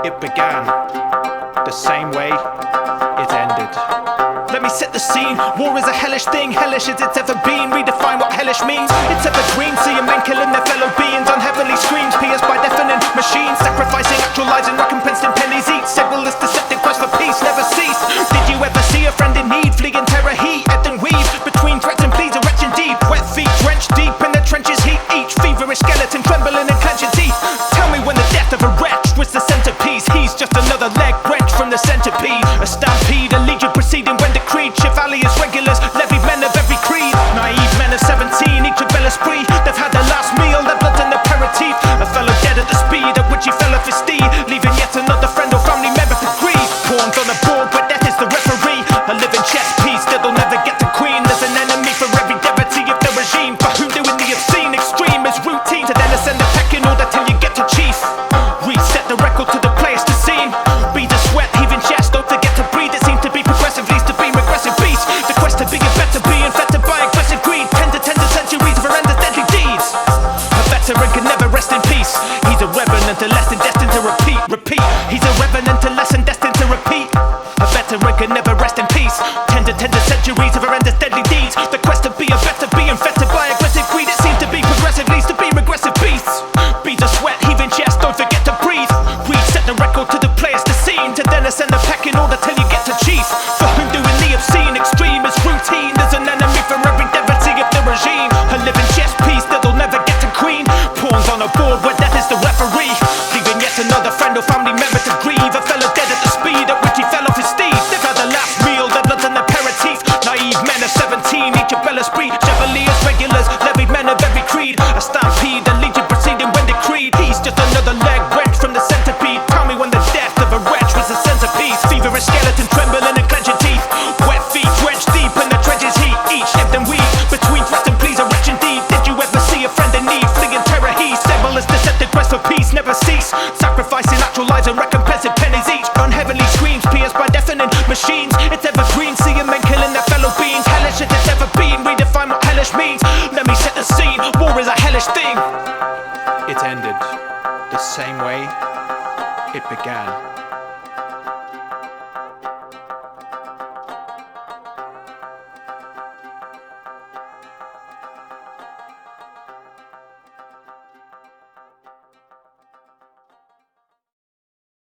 it began, the same way it ended. Let me set the scene. War is a hellish thing, hellish as it's ever been. Redefine what hellish means. It's evergreen, seeing men killing their fellow beings on heavenly screens, pierced by deafening machines, sacrificing actual lives and recompensed in pennies each. Severalist deceptive quest for peace never cease. Did you ever see a friend in need, flee in terror, heat, ebbed and weave between threats and pleas, a wretch indeed. Wet feet drenched deep in the trenches, heat each feverish skeleton trembling and clenching teeth. Tell me when the death of a wretch was the centerpiece. He's just another leg wrench from the centipede. A stampede, a legion proceeding when decreed. Chevaliers, regulars, levied men of every creed. Naive men of 17, each a bel esprit. They've had their last meal, their blood's an aperitif. A fellow dead at the speed at which he fell off his steed, leaving yet another friend or family member to grieve. Pawns on a board where death is the referee. A living chess piece that'll never get to queen. There's an enemy for every devotee of the regime, for whom doing the obscene extreme is routine. To then ascend the pecking order till you get to chief. Reset the record to the players to scene. Be the sweat, heaving chest, don't forget to breathe. It seems to be progressive, leads to be regressive beast. The quest to be a better, being fettered by aggressive greed. 10 to 10 centuries of horrendous deadly deeds. A veteran can never rest in peace. He's a revenant, a lesson destined to repeat, repeat. He's a revenant, a lesson destined to repeat. A veteran can never rest in peace. 10 to 10 centuries of horrendous deadly deeds. The quest to be a better, being fettered by aggressive greed. It seems to be progressive, leads to be regressive beasts. Be the sweat, heaving chest, don't forget to breathe. Reset the record to the players to scene, to then ascend the pecking order till you get to chief. For whom doing the obscene extreme is routine. There's an enemy for every devotee of the regime. A living chess piece that'll never get to queen. Pawns on a board where death is the referee, leaving yet another friend or family member to grieve. A fellow dead at the speed at which he fell off his steed. They've had the last meal, their blood's an aperitif. Naive men of 17, each a bel esprit. Chevaliers, regulars, levied men of every creed. A stampede, a legion proceeding when decreed. He's just another leg wrench from the centipede. Tell me when the death of a wretch was the centerpiece. Feverish skeleton trembling and clenching teeth. Wet feet drenched deep in the trenches heat. Each ebbed and weave between threats and pleas, a wretch indeed. Did you ever see a friend in need, fleeing terror he? Severalist deceptive quest for peace never cease. Sacrificing actual lives and recompensing pennies each. On heavenly screens, pierced by deafening machines. It's evergreen, seeing men killing their fellow beings. Hellish as it's ever been, redefine what hellish means. Let me set the scene, war is a hellish thing. It ended the same way it began.